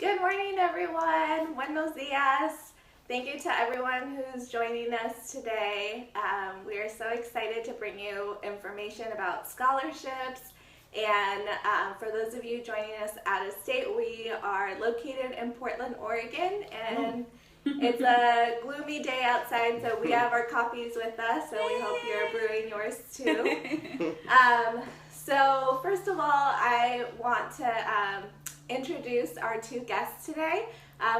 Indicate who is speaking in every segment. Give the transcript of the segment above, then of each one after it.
Speaker 1: Good morning, everyone. Buenos dias. Thank you to everyone who's joining us today. We are so excited to bring you information about scholarships. And for those of you joining us out of state, we are located in Portland, Oregon, and it's a gloomy day outside, so we have our coffees with us, so we hope you're brewing yours too. So first of all, I want to introduce our two guests today.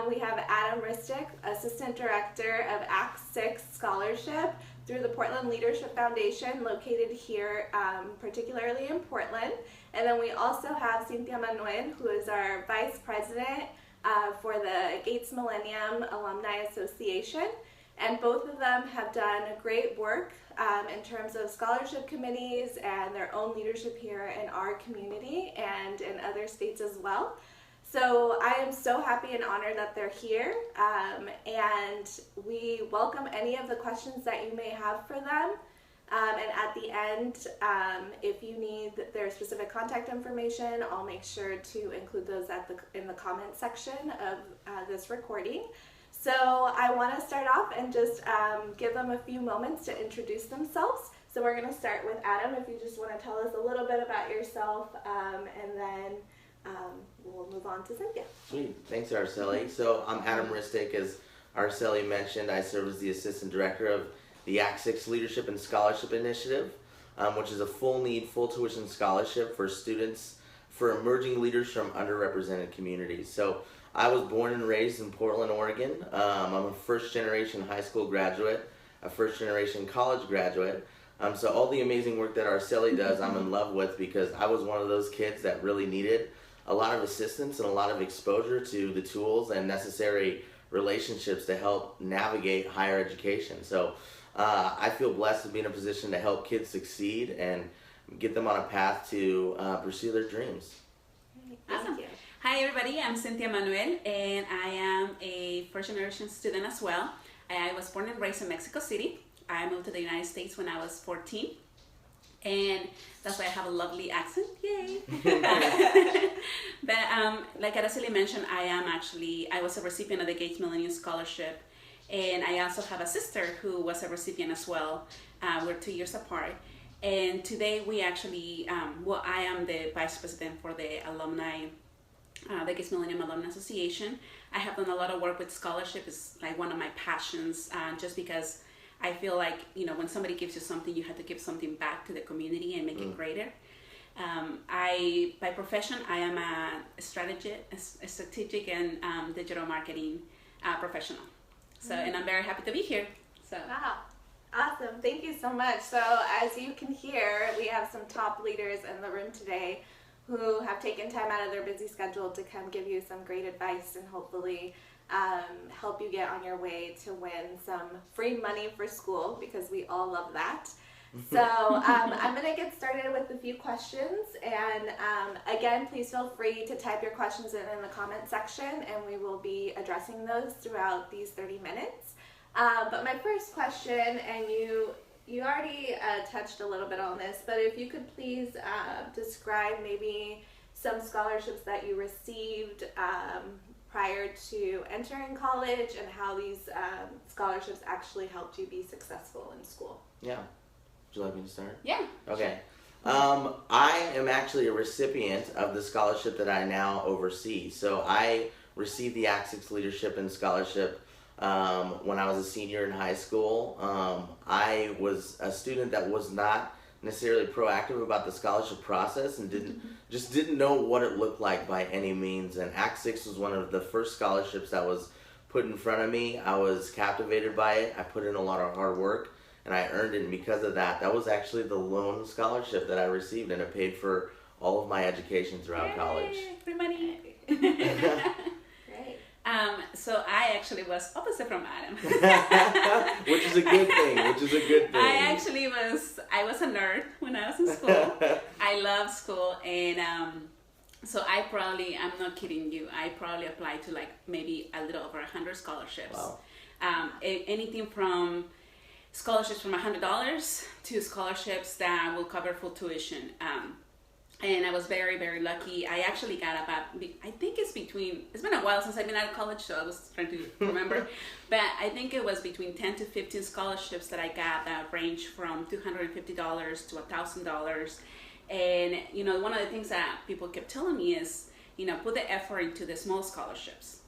Speaker 1: We have Adam Ristic, Assistant Director of Act 6 Scholarship through the Portland Leadership Foundation, located here, particularly in Portland. And then we also have Cynthia Manuel, who is our Vice President for the Gates Millennium Alumni Association. And both of them have done great work in terms of scholarship committees and their own leadership here in our community and in other states as well. So I am so happy and honored that they're here, and we welcome any of the questions that you may have for them. And at the end, if you need their specific contact information, I'll make sure to include those in the comment section of this recording. So I want to start off and just give them a few moments to introduce themselves. So we're going to start with Adam, if you just want to tell us a little bit about yourself, and then we'll move on to Cynthia.
Speaker 2: Sweet. Thanks, Araceli. So I'm Adam Ristic. As Araceli mentioned, I serve as the Assistant Director of the Act 6 Leadership and Scholarship Initiative, which is a full-need, full-tuition scholarship for students, for emerging leaders from underrepresented communities. So I was born and raised in Portland, Oregon. I'm a first-generation high school graduate, a first-generation college graduate. So all the amazing work that Araceli does, I'm in love with, because I was one of those kids that really needed a lot of assistance and a lot of exposure to the tools and necessary relationships to help navigate higher education. So I feel blessed to be in a position to help kids succeed and get them on a path to pursue their dreams.
Speaker 3: Awesome. Hi everybody, I'm Cynthia Manuel, and I am a first-generation student as well. I was born and raised in Mexico City. I moved to the United States when I was 14, and that's why I have a lovely accent. Yay! But like Araceli mentioned, I was a recipient of the Gates Millennium Scholarship, and I also have a sister who was a recipient as well. We're 2 years apart. And today we actually, I am the Vice President for the the Gates Millennium Alumni Association. I have done a lot of work with scholarship. It's like one of my passions, just because I feel like, when somebody gives you something, you have to give something back to the community and make it greater. By profession, I am a strategic and digital marketing professional. So, and I'm very happy to be here. So.
Speaker 1: Wow. Awesome. Thank you so much. So as you can hear, we have some top leaders in the room today who have taken time out of their busy schedule to come give you some great advice and hopefully help you get on your way to win some free money for school, because we all love that. So I'm going to get started with a few questions, and again, please feel free to type your questions in the comment section, and we will be addressing those throughout these 30 minutes. But my first question, and you already touched a little bit on this, but if you could please describe maybe some scholarships that you received prior to entering college, and how these scholarships actually helped you be successful in school.
Speaker 2: Yeah. Would you like me to start?
Speaker 3: Yeah.
Speaker 2: Okay. I am actually a recipient of the scholarship that I now oversee. So I received the Act 6 Leadership and Scholarship when I was a senior in high school. I was a student that was not necessarily proactive about the scholarship process and didn't know what it looked like by any means. And Act 6 was one of the first scholarships that was put in front of me. I was captivated by it. I put in a lot of hard work, and I earned it. And because of that, that was actually the lone scholarship that I received, and it paid for all of my education throughout college.
Speaker 3: Free money. So I actually was opposite from Adam.
Speaker 2: Which is a good thing,
Speaker 3: I was a nerd when I was in school. I loved school, and so I'm not kidding you, I probably applied to like maybe a little over 100 scholarships.
Speaker 2: Wow.
Speaker 3: Anything from scholarships from $100 to scholarships that will cover full tuition. And I was very, very lucky. I actually got about, I think it's between between, it's been a while since I've been out of college, so I was trying to remember, but I think it was between 10 to 15 scholarships that I got that range from $250 to $1,000. And, you know, one of the things that people kept telling me is, you know, put the effort into the small scholarships,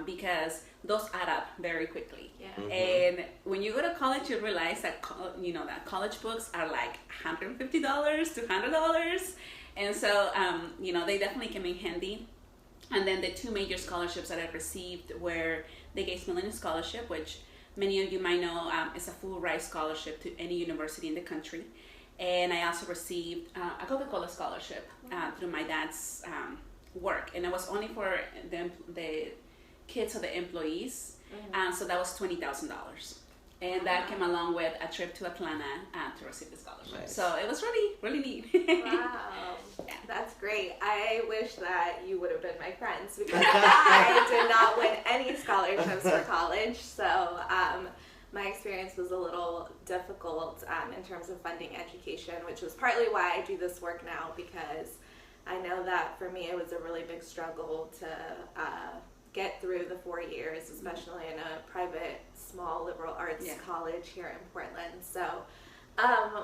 Speaker 3: because those add up very quickly.
Speaker 1: Yeah.
Speaker 2: Mm-hmm.
Speaker 3: And when you go to college, you realize that, you know, that college books are like $150 to $100. And so, you know, they definitely came in handy. And then the two major scholarships that I received were the Gates Millennium Scholarship, which many of you might know is a full ride scholarship to any university in the country. And I also received a Coca-Cola scholarship through my dad's work. And it was only for the kids of the employees. So that was $20,000. And that came along with a trip to Atlanta to receive the scholarship.
Speaker 2: Nice.
Speaker 3: So it was really, really neat.
Speaker 1: Wow,
Speaker 3: Yeah.
Speaker 1: that's great. I wish that you would have been my friends because I did not win any scholarships for college. So my experience was a little difficult in terms of funding education, which was partly why I do this work now, because I know that for me it was a really big struggle to get through the 4 years, especially in a private, small liberal arts college here in Portland. So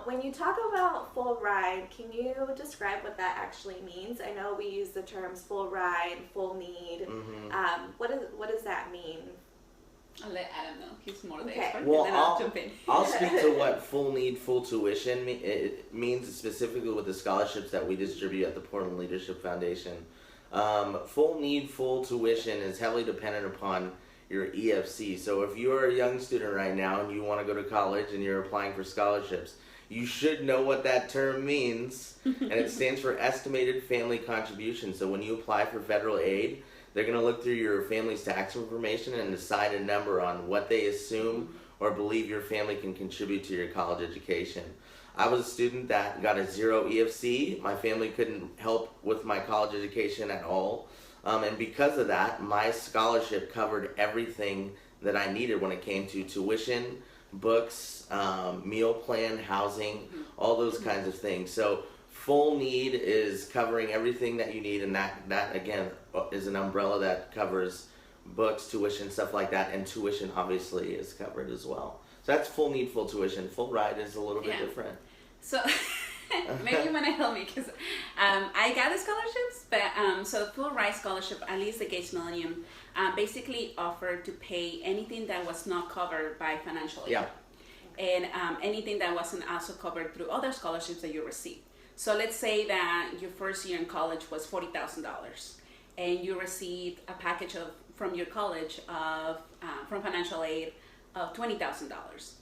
Speaker 1: when you talk about full ride, can you describe what that actually means? I know we use the terms full ride, full need. What does that mean?
Speaker 3: I'll let Adam know. He's more the
Speaker 1: Okay.
Speaker 3: expert.
Speaker 2: Well,
Speaker 3: and then I'll jump in.
Speaker 2: I'll speak to what full need, full tuition it means specifically with the scholarships that we distribute at the Portland Leadership Foundation. Full need, full tuition is heavily dependent upon your EFC. So if you are a young student right now and you want to go to college and you're applying for scholarships, you should know what that term means. And it stands for Estimated Family Contribution. So when you apply for federal aid, they're going to look through your family's tax information and decide a number on what they assume or believe your family can contribute to your college education. I was a student that got a 0 EFC. My family couldn't help with my college education at all. And because of that, my scholarship covered everything that I needed when it came to tuition, books, meal plan, housing, all those kinds of things. So full need is covering everything that you need, and that again is an umbrella that covers books, tuition, stuff like that, and tuition obviously is covered as well. So that's full need, full tuition. Full ride is a little bit different.
Speaker 3: So maybe you want to help me, because I got the scholarships, but so full ride scholarship, at least the Gates Millennium, basically offered to pay anything that was not covered by financial aid.
Speaker 2: Yeah.
Speaker 3: And anything that wasn't also covered through other scholarships that you received. So let's say that your first year in college was $40,000, and you received a package from your college of from financial aid of $20,000.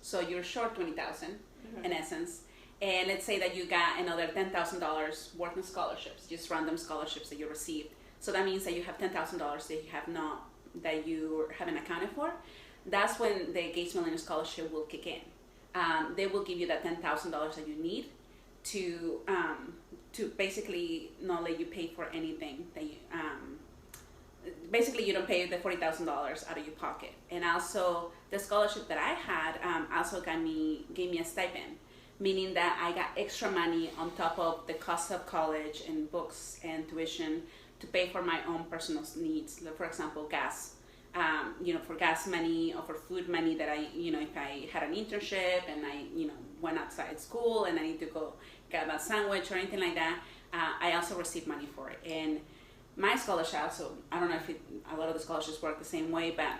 Speaker 3: So you're short $20,000 in essence. And let's say that you got another $10,000 worth of scholarships, just random scholarships that you received. So that means that you have $10,000 that you haven't accounted for. That's when the Gates Millennium Scholarship will kick in. They will give you that $10,000 that you need to basically not let you pay for anything that you basically you don't pay the $40,000 out of your pocket. And also the scholarship that I had also gave me a stipend, meaning that I got extra money on top of the cost of college and books and tuition to pay for my own personal needs. Like, for example, gas. For gas money or for food money that if I had an internship and I, went outside school and I need to go get a sandwich or anything like that, I also received money for it. And my scholarship also, I don't know if a lot of the scholarships work the same way, but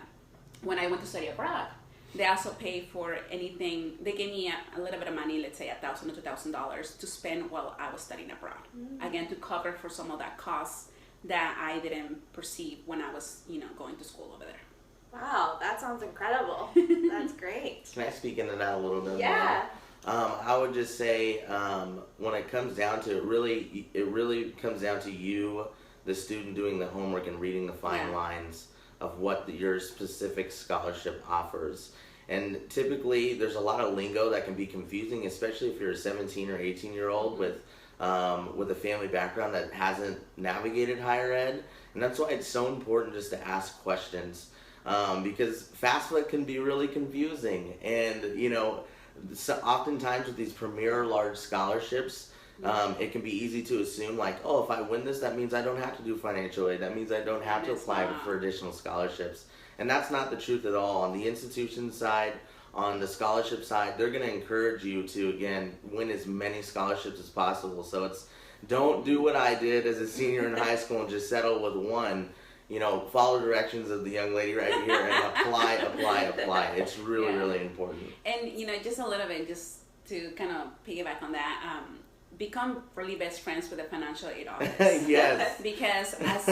Speaker 3: when I went to study abroad, they also pay for anything. They gave me a little bit of money, let's say $1,000 or $2,000 to spend while I was studying abroad. Again, to cover for some of that costs that I didn't perceive when I was, going to school over there.
Speaker 1: Wow, that sounds incredible. That's great.
Speaker 2: Can I speak into that a little bit more?
Speaker 1: Yeah.
Speaker 2: I would just say when it comes down to it really comes down to you, the student, doing the homework and reading the fine lines of what your specific scholarship offers. And typically there's a lot of lingo that can be confusing, especially if you're a 17 or 18-year-old with a family background that hasn't navigated higher ed. And that's why it's so important just to ask questions, because FAFSA can be really confusing. And, so oftentimes with these premier large scholarships, It can be easy to assume like, oh, if I win this, that means I don't have to do financial aid. That means I don't have to apply for additional scholarships. And that's not the truth at all. On the institution side, on the scholarship side, they're going to encourage you to, again, win as many scholarships as possible. So don't do what I did as a senior in high school and just settle with one. Follow directions of the young lady right here and apply. It's really, really important.
Speaker 3: And, just a little bit, just to kind of piggyback on that, become really best friends with the financial aid office.
Speaker 2: Yes.
Speaker 3: Because as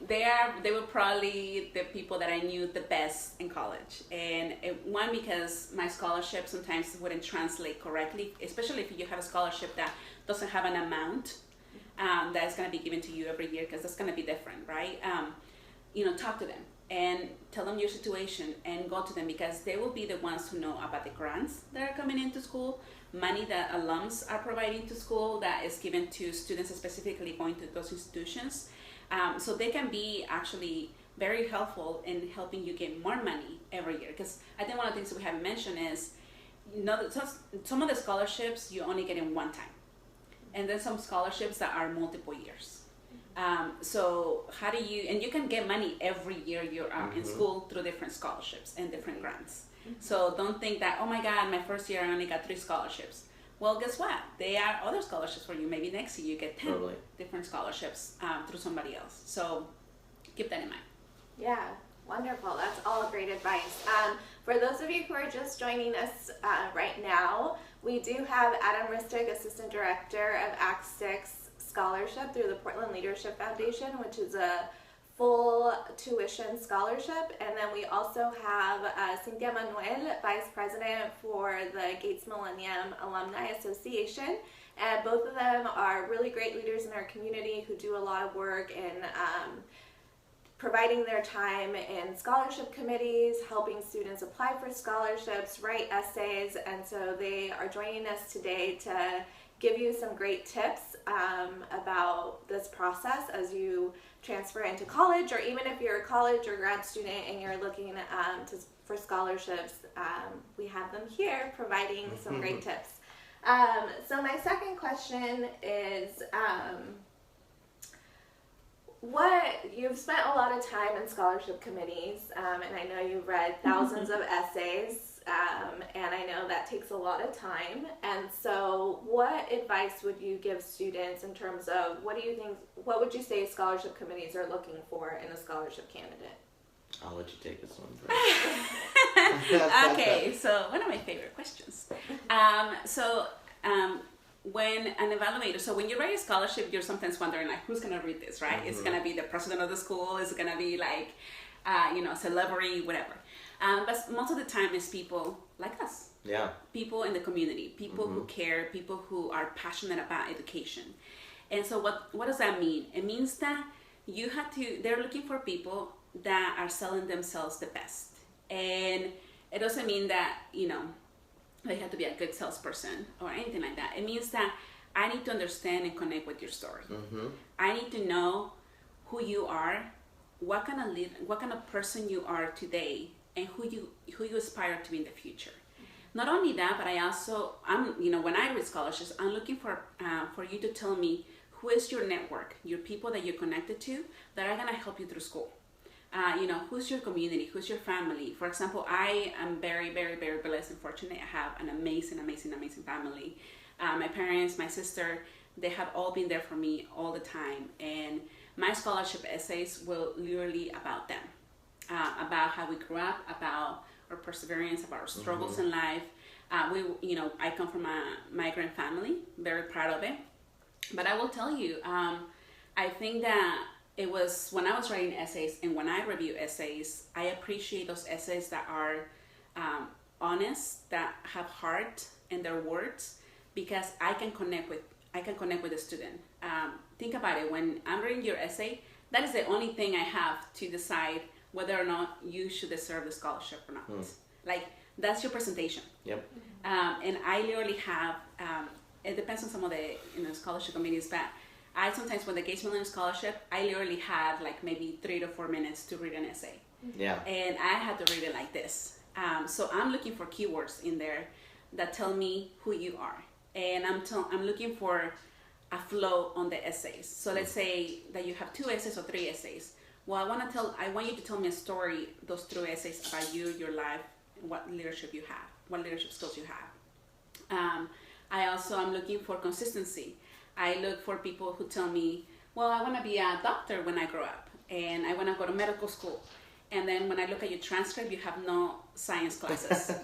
Speaker 3: they were probably the people that I knew the best in college. And one, because my scholarship sometimes wouldn't translate correctly, especially if you have a scholarship that doesn't have an amount that's going to be given to you every year, because that's going to be different, right? Talk to them and tell them your situation and go to them, because they will be the ones who know about the grants that are coming into school, money that alums are providing to school that is given to students specifically going to those institutions. So they can be actually very helpful in helping you get more money every year. Because I think one of the things that we haven't mentioned is, some of the scholarships you only get in one time. And then some scholarships that are multiple years. So how do you, and you can get money every year you're in school through different scholarships and different grants. So don't think that, oh my God, my first year I only got 3 scholarships. Well, guess what? There are other scholarships for you. Maybe next year you get 10 different scholarships through somebody else. So keep that in mind.
Speaker 1: Yeah, wonderful. That's all great advice. For those of you who are just joining us right now, we do have Adam Ristic, Assistant Director of Act 6 Scholarship through the Portland Leadership Foundation, which is a full tuition scholarship. And then we also have Cynthia Manuel, Vice President for the Gates Millennium Alumni Association. And both of them are really great leaders in our community who do a lot of work in providing their time in scholarship committees, helping students apply for scholarships, write essays, and so they are joining us today to give you some great tips about this process as you transfer into college, or even if you're a college or grad student and you're looking for scholarships, we have them here providing some great tips. So my second question is, you've spent a lot of time in scholarship committees, and I know you've read thousands of essays, and I know that takes a lot of time. And so what advice would you give students in terms of what would you say scholarship committees are looking for in a scholarship candidate?
Speaker 2: I'll let you take this one
Speaker 3: first. Okay, so one of my favorite questions. When an evaluator, so when you write a scholarship, you're sometimes wondering like, who's going to read this, right? It's going to be the president of the school, it's going to be like, celebrity, whatever. But most of the time it's people like us.
Speaker 2: Yeah. People
Speaker 3: in the community, people who care, people who are passionate about education. And so what does that mean? It means that they're looking for people that are selling themselves the best. And it doesn't mean that, they have to be a good salesperson or anything like that. It means that I need to understand and connect with your story. I need to know who you are, what kind of person you are today, and who you aspire to be in the future. Not only that, but when I read scholarships, I'm looking for you to tell me who is your network, your people that you're connected to that are gonna help you through school. Who's your community, who's your family. For example, I am very, very, very blessed and fortunate. I have an amazing, amazing, amazing family. My parents, my sister, they have all been there for me all the time. And my scholarship essays will literally about them, about how we grew up, about our perseverance, about our struggles in life. I come from a migrant family, very proud of it. But I will tell you, I think that it was when I was writing essays and when I review essays, I appreciate those essays that are honest, that have heart in their words, because I can connect with the student. Think about it. When I'm reading your essay, that is the only thing I have to decide whether or not you should deserve the scholarship or not. Like, that's your presentation.
Speaker 2: Yep.
Speaker 3: And I literally have, it depends on some of the scholarship committees, but I sometimes, with the Gates Millennium Scholarship, I literally had like maybe 3 to 4 minutes to read an essay.
Speaker 2: Yeah.
Speaker 3: And I had to read it like this. So I'm looking for keywords in there that tell me who you are. and I'm looking for a flow on the essays. So let's say that you have 2 essays or 3 essays. Well, I want you to tell me a story, those 3 essays about you, your life, what leadership you have, what leadership skills you have. I'm looking for consistency. I look for people who tell me, well, I want to be a doctor when I grow up, and I want to go to medical school. And then when I look at your transcript, you have no science classes.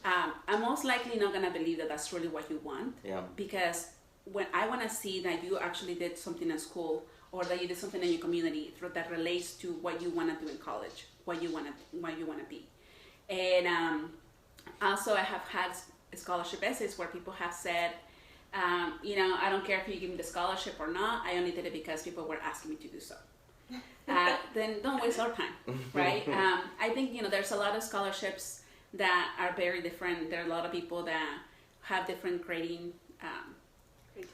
Speaker 3: I'm most likely not going to believe that that's really what you want.
Speaker 2: Yeah.
Speaker 3: Because when I want to see that you actually did something in school, or that you did something in your community that relates to what you want to do in college, what you want to be. And also I have had scholarship essays where people have said, I don't care if you give me the scholarship or not, I only did it because people were asking me to do so. Then don't waste our time, right? I think, there's a lot of scholarships that are very different. There are a lot of people that have different grading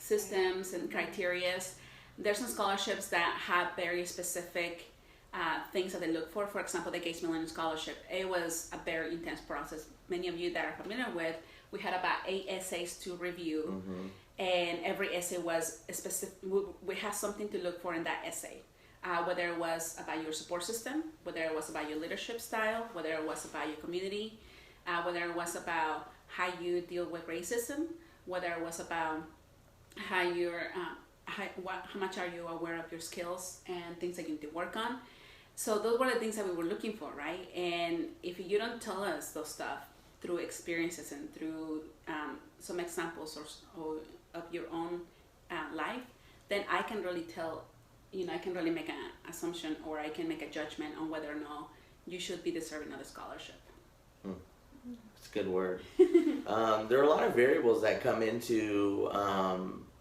Speaker 3: systems and criterias. There's some scholarships that have very specific things that they look for. For example, the Gates Millennium Scholarship. It was a very intense process. Many of you that are familiar with, we had about 8 essays to review, and every essay was a specific. We had something to look for in that essay. Whether it was about your support system, whether it was about your leadership style, whether it was about your community, whether it was about how you deal with racism, whether it was about how much are you aware of your skills and things that you need to work on. So those were the things that we were looking for, right? And if you don't tell us those stuff through experiences and through some examples or of your own life, then I can really tell, I can really make an assumption, or I can make a judgment on whether or not you should be deserving of a scholarship.
Speaker 2: That's a good word. There are a lot of variables that come into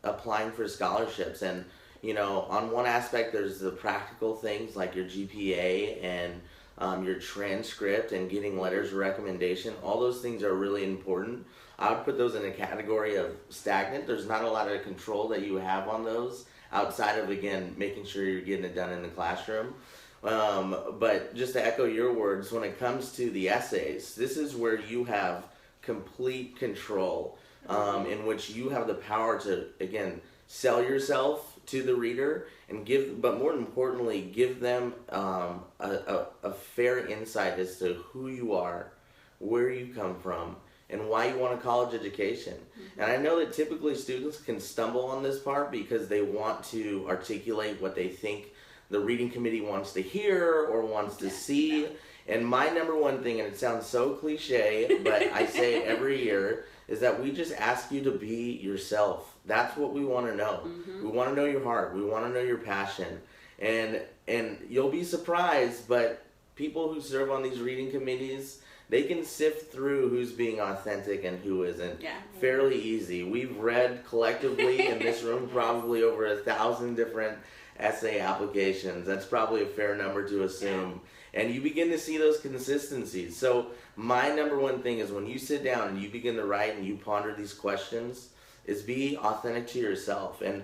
Speaker 2: applying for scholarships, and on one aspect there's the practical things like your GPA and your transcript and getting letters of recommendation. All those things are really important. I would put those in a category of stagnant. There's not a lot of control that you have on those outside of, again, making sure you're getting it done in the classroom. But just to echo your words, when it comes to the essays, this is where you have complete control, in which you have the power to, again, sell yourself to the reader and but more importantly, give them a fair insight as to who you are, where you come from, and why you want a college education. And I know that typically students can stumble on this part because they want to articulate what they think the reading committee wants to hear or wants to see. And my number one thing, and it sounds so cliche, but I say it every year, is that we just ask you to be yourself. That's what we want to know. We want to know your heart. We want to know your passion. And you'll be surprised, but people who serve on these reading committees, they can sift through who's being authentic and who isn't fairly easy. We've read collectively in this room probably over 1,000 different essay applications. That's probably a fair number to assume. And you begin to see those consistencies. So my number one thing is when you sit down and you begin to write and you ponder these questions, is be authentic to yourself. And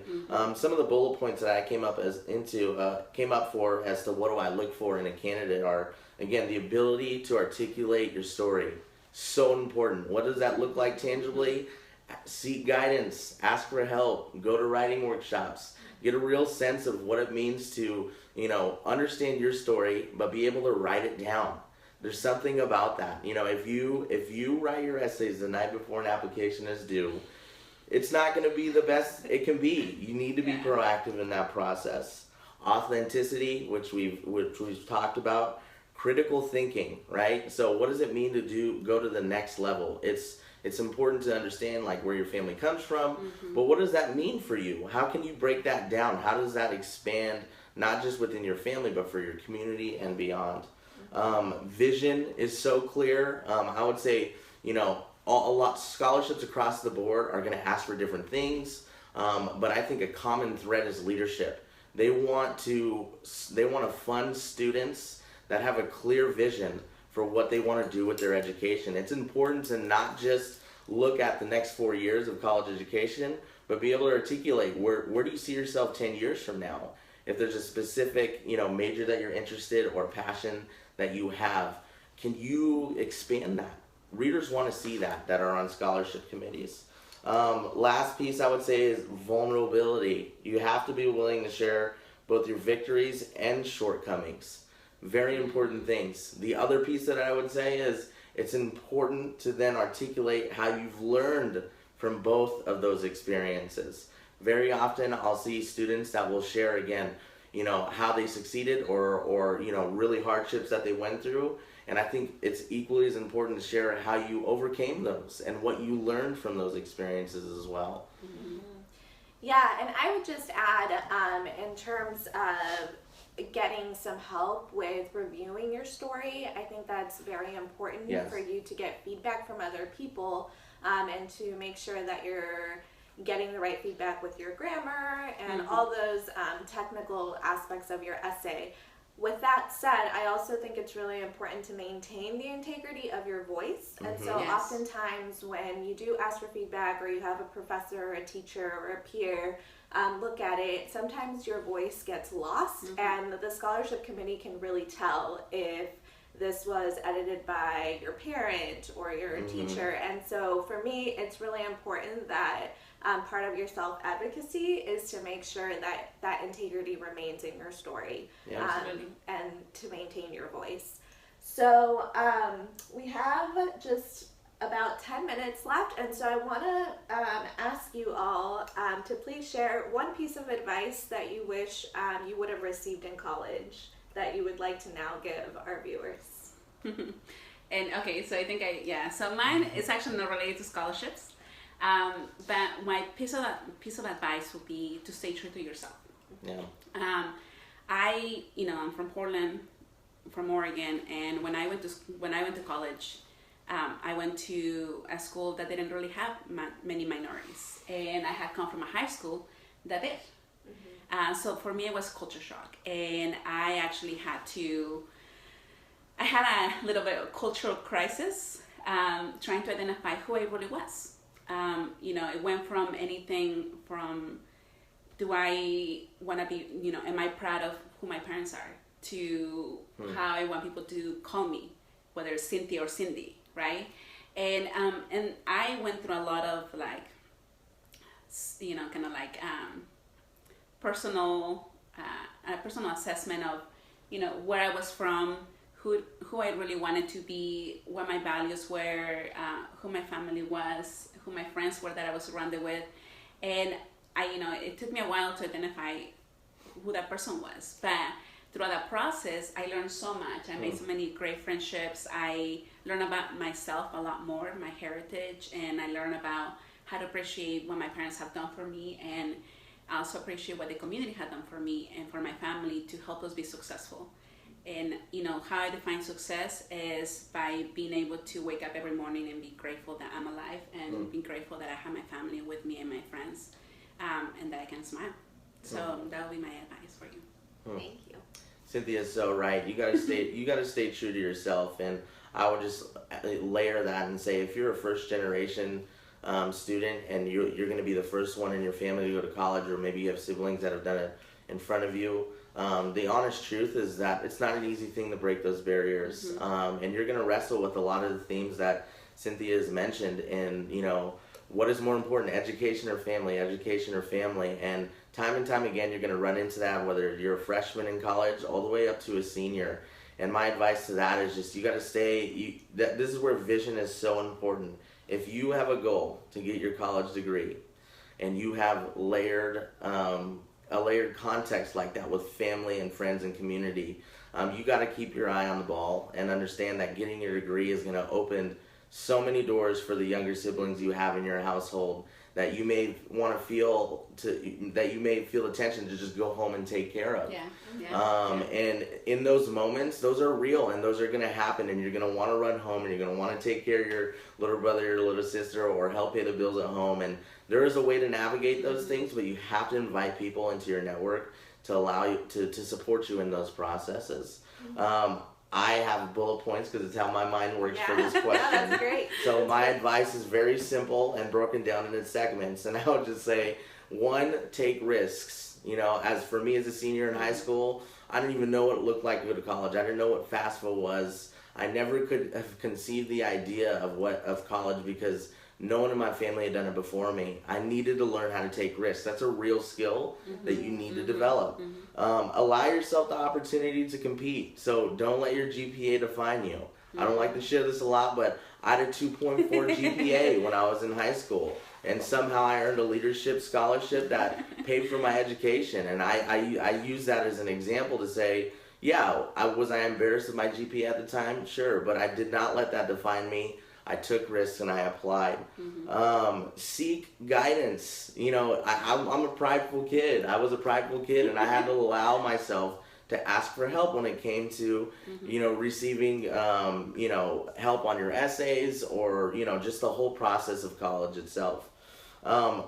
Speaker 2: some of the bullet points that I came up for as to what do I look for in a candidate are, again, the ability to articulate your story. So important. What does that look like tangibly? Seek guidance, ask for help, go to writing workshops, get a real sense of what it means to, understand your story, but be able to write it down. There's something about that. If you write your essays the night before an application is due, it's not going to be the best it can be. You need to be proactive in that process. Authenticity, which we've talked about. Critical thinking, right? So what does it mean to go to the next level? It's important to understand where your family comes from, but what does that mean for you? How can you break that down? How does that expand, not just within your family, but for your community and beyond? Vision is so clear. I would say, a lot scholarships across the board are going to ask for different things, but I think a common thread is leadership. They want to fund students that have a clear vision for what they want to do with their education. It's important to not just look at the next 4 years of college education, but be able to articulate where do you see yourself 10 years from now? If there's a specific major that you're interested or passion that you have, can you expand that? Readers want to see that are on scholarship committees. Last piece I would say is vulnerability. You have to be willing to share both your victories and shortcomings. Very important things. The other piece that I would say is it's important to then articulate how you've learned from both of those experiences. Very often I'll see students that will share again, how they succeeded or really hardships that they went through. And I think it's equally as important to share how you overcame those and what you learned from those experiences as well.
Speaker 1: Mm-hmm. Yeah, and I would just add, in terms of getting some help with reviewing your story, I think that's very important for you to get feedback from other people, and to make sure that you're getting the right feedback with your grammar and all those technical aspects of your essay. With that said, I also think it's really important to maintain the integrity of your voice. And so oftentimes when you do ask for feedback, or you have a professor or a teacher or a peer look at it, sometimes your voice gets lost, and the scholarship committee can really tell if this was edited by your parent or your teacher. And so for me, it's really important that part of your self-advocacy is to make sure that that integrity remains in your story, and to maintain your voice. So we have just about 10 minutes left, and so I want to ask you all to please share one piece of advice that you wish you would have received in college that you would like to now give our viewers.
Speaker 3: And okay, so I think so mine is actually not related to scholarships. But my piece of advice would be to stay true to yourself.
Speaker 2: Yeah.
Speaker 3: I'm from Portland, from Oregon, and when I went to college, I went to a school that didn't really have many minorities, and I had come from a high school that did. So for me, it was culture shock, and I actually had a little bit of cultural crisis, trying to identify who I really was. It went from anything from, do I want to be, am I proud of who my parents are, to how I want people to call me, whether it's Cynthia or Cindy, right? And I went through a lot of personal assessment of, where I was from, who I really wanted to be, what my values were, who my family was, who my friends were that I was surrounded with. And it took me a while to identify who that person was. But throughout that process, I learned so much. I made so many great friendships. I learned about myself a lot more, my heritage, and I learned about how to appreciate what my parents have done for me, and I also appreciate what the community had done for me and for my family to help us be successful. And how I define success is by being able to wake up every morning and be grateful that I'm alive, and be grateful that I have my family with me and my friends, and that I can smile. So that would be my advice for you.
Speaker 1: Thank you.
Speaker 2: Cynthia's so right. You gotta stay true to yourself, and I would just layer that and say, if you're a first generation student and you're going to be the first one in your family to go to college, or maybe you have siblings that have done it in front of you, the honest truth is that it's not an easy thing to break those barriers, and you're going to wrestle with a lot of the themes that Cynthia has mentioned. And what is more important, education or family, and time again you're going to run into that, whether you're a freshman in college all the way up to a senior. And my advice to that is just, you got to stay, this is where vision is so important. If you have a goal to get your college degree, and you have a layered context like that with family and friends and community, you got to keep your eye on the ball and understand that getting your degree is going to open so many doors for the younger siblings you have in your household, that you may want to feel the tension to just go home and take care of. And in those moments, those are real, and those are going to happen, and you're going to want to run home, and you're going to want to take care of your little brother, your little sister, or help pay the bills at home. And there is a way to navigate those things, but you have to invite people into your network to allow you to support you in those processes. I have bullet points because it's how my mind works for this question.
Speaker 1: That's great.
Speaker 2: So my advice is very simple and broken down into segments. And I would just say, one, take risks. As for me as a senior in high school, I didn't even know what it looked like to go to college. I didn't know what FAFSA was. I never could have conceived the idea of college, because no one in my family had done it before me. I needed to learn how to take risks. That's a real skill that you need to develop. Allow yourself the opportunity to compete. So don't let your GPA define you. I don't like to share this a lot, but I had a 2.4 GPA when I was in high school. And somehow I earned a leadership scholarship that paid for my education. And I use that as an example to say, yeah, was I embarrassed of my GPA at the time? Sure, but I did not let that define me. I took risks and I applied. Seek guidance. You know, I'm a prideful kid. I was a prideful kid, and I had to allow myself to ask for help when it came to, you know, receiving, you know, help on your essays or, you know, just the whole process of college itself.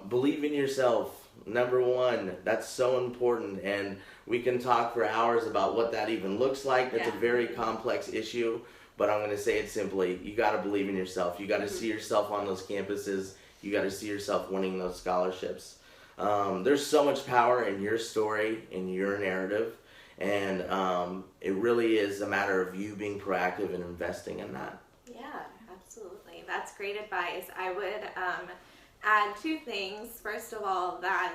Speaker 2: Believe in yourself. Number one, that's so important, and we can talk for hours about what that even looks like. That's a very complex issue. But I'm going to say it simply, you got to believe in yourself. You got to see yourself on those campuses. You got to see yourself winning those scholarships. There's so much power in your story, in your narrative, and it really is a matter of you being proactive and investing in that.
Speaker 1: Yeah, absolutely. That's great advice. I would add two things. First of all, that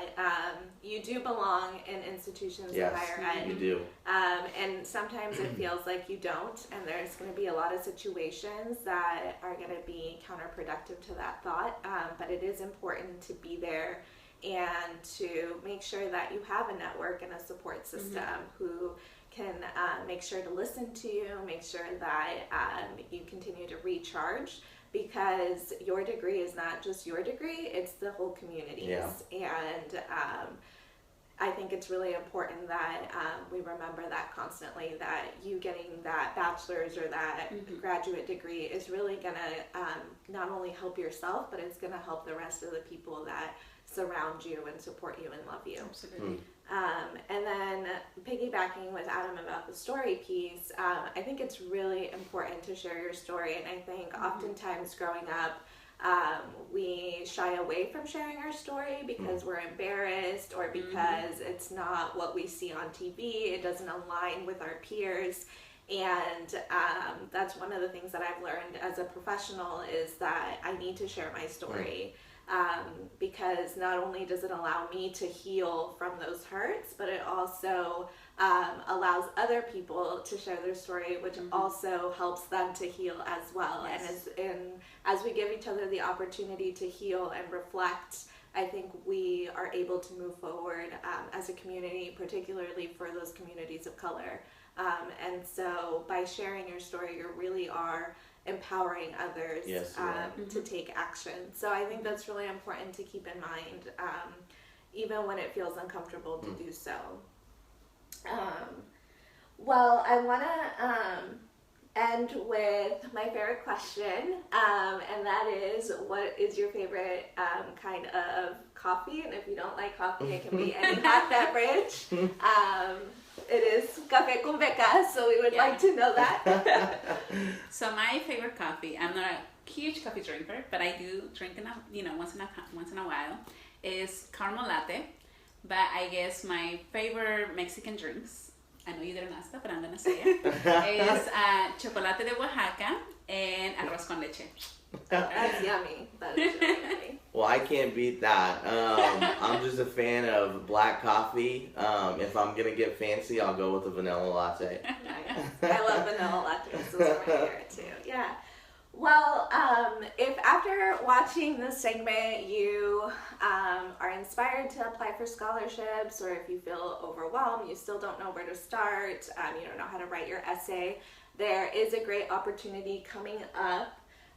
Speaker 1: you do belong in institutions of higher ed.
Speaker 2: You do.
Speaker 1: And sometimes it feels like you don't, and there's going to be a lot of situations that are going to be counterproductive to that thought, but it is important to be there and to make sure that you have a network and a support system who can make sure to listen to you, make sure that you continue to recharge, because your degree is not just your degree, it's the whole community's. And I think it's really important that we remember that constantly, that you getting that bachelor's or that graduate degree is really going to not only help yourself, but it's going to help the rest of the people that surround you and support you and love you.
Speaker 3: Absolutely.
Speaker 1: And then piggybacking with Adam about the story piece, I think it's really important to share your story. And I think oftentimes growing up, we shy away from sharing our story because we're embarrassed or because it's not what we see on TV. It doesn't align with our peers. And that's one of the things that I've learned as a professional is that I need to share my story. Because not only does it allow me to heal from those hurts, but it also allows other people to share their story, which also helps them to heal as well. And as we give each other the opportunity to heal and reflect, I think we are able to move forward as a community, particularly for those communities of color. And so by sharing your story, you really are empowering others to take action. So I think that's really important to keep in mind, even when it feels uncomfortable to do so. Well, I want to end with my favorite question, and that is, what is your favorite kind of coffee? And if you don't like coffee, it can be any hot beverage. It is Café Con Becas, so we would like to know that.
Speaker 3: So my favorite coffee, I'm not a huge coffee drinker, but I do drink once in a while, is caramel latte. But I guess my favorite Mexican drinks, I know you didn't ask that, but I'm gonna say it, is chocolate de Oaxaca and arroz con leche.
Speaker 1: That's yummy. That is really yummy.
Speaker 2: Well, I can't beat that. I'm just a fan of black coffee. If I'm going to get fancy, I'll go with a vanilla latte.
Speaker 1: Nice. I love vanilla lattes. Those are my favorite too. Yeah. Well, if after watching this segment you are inspired to apply for scholarships, or if you feel overwhelmed, you still don't know where to start, you don't know how to write your essay, there is a great opportunity coming up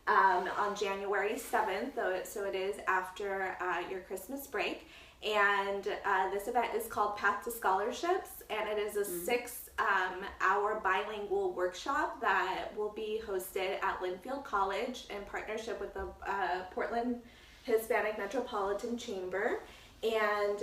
Speaker 1: on January 7th, so it is after your Christmas break, and this event is called Path to Scholarships, and it is a 6-hour bilingual workshop that will be hosted at Linfield College in partnership with the Portland Hispanic Metropolitan Chamber, and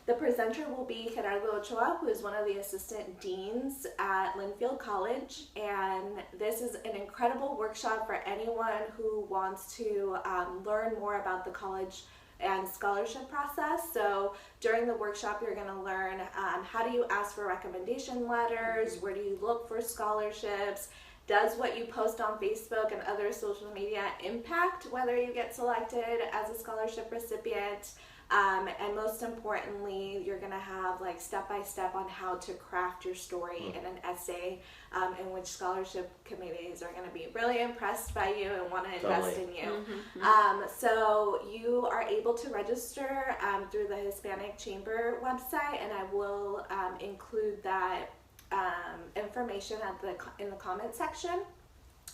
Speaker 1: the presenter will be Gerardo Ochoa, who is one of the assistant deans at Linfield College, and this is an incredible workshop for anyone who wants to learn more about the college and scholarship process. So during the workshop, you're going to learn how do you ask for recommendation letters, where do you look for scholarships, does what you post on Facebook and other social media impact whether you get selected as a scholarship recipient? And most importantly, you're going to have like step-by-step on how to craft your story in an essay in which scholarship committees are going to be really impressed by you and want to invest in you. So you are able to register through the Hispanic Chamber website, and I will include that information in the comment section.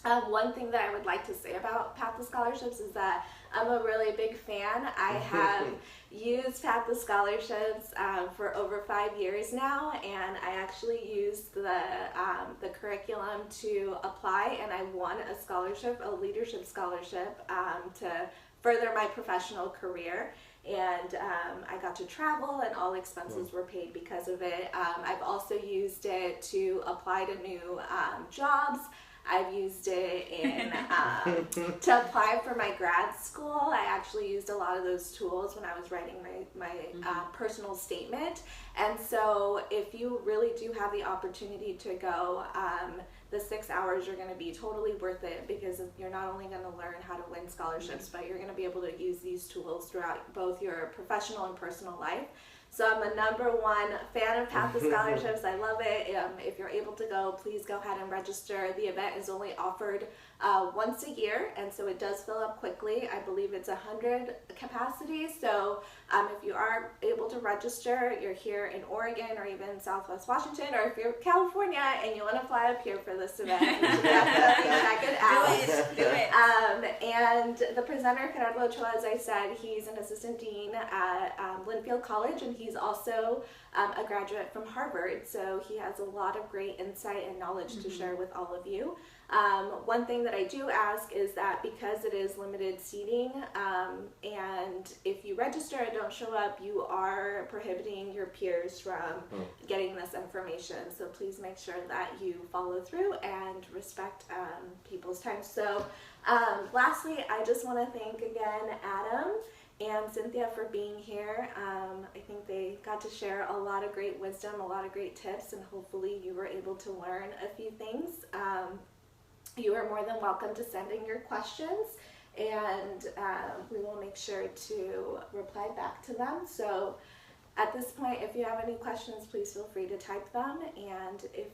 Speaker 1: One thing that I would like to say about Path to Scholarships is that I'm a really big fan. I have used Path to Scholarships for over 5 years now, and I actually used the curriculum to apply, and I won a scholarship, a leadership scholarship, to further my professional career. And I got to travel, and all expenses were paid because of it. I've also used it to apply to new jobs. I've used it in to apply for my grad school. I actually used a lot of those tools when I was writing my personal statement. And so if you really do have the opportunity to go, the 6 hours are going to be totally worth it, because you're not only going to learn how to win scholarships, but you're going to be able to use these tools throughout both your professional and personal life. So I'm a #1 fan of Path to Scholarships. I love it. If you're able to go, please go ahead and register. The event is only offered once a year, and so it does fill up quickly. I believe it's 100 capacities. So if you are able to register, you're here in Oregon or even Southwest Washington, or if you're California and you want to fly up here for this event, you should definitely check it out.
Speaker 3: Do it.
Speaker 1: And the presenter, Gerardo Ochoa, as I said, he's an assistant dean at Linfield College, and he's also a graduate from Harvard. So he has a lot of great insight and knowledge to share with all of you. One thing that I do ask is that because it is limited seating, and if you register and don't show up, you are prohibiting your peers from getting this information. So please make sure that you follow through and respect people's time. So lastly, I just want to thank again Adam and Cynthia for being here. I think they got to share a lot of great wisdom, a lot of great tips, and hopefully you were able to learn a few things. You are more than welcome to send in your questions, and we will make sure to reply back to them. So at this point, if you have any questions, please feel free to type them, and if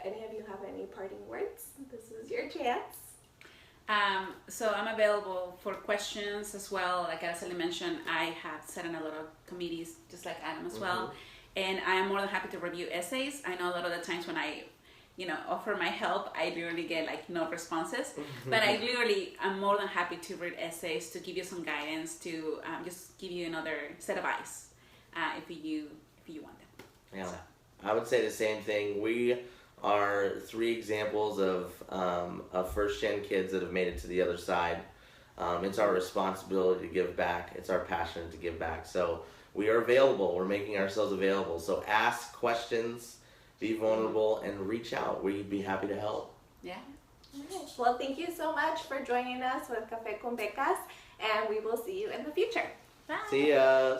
Speaker 1: any of you have any parting words, this is your chance.
Speaker 3: So I'm available for questions as well. Like Araceli mentioned, I have sat in a lot of committees, just like Adam as well, and I am more than happy to review essays. I know a lot of the times when I offer my help, I literally get like no responses, but I'm more than happy to read essays, to give you some guidance, to just give you another set of eyes if you want them.
Speaker 2: Yeah, so. I would say the same thing. We are 3 examples of first-gen kids that have made it to the other side. It's our responsibility to give back. It's our passion to give back. So we are available. We're making ourselves available. So ask questions, be vulnerable, and reach out. We'd be happy to help.
Speaker 3: Yeah.
Speaker 1: Okay. Well, thank you so much for joining us with Café Con Becas, and we will see you in the future. Bye.
Speaker 2: See ya.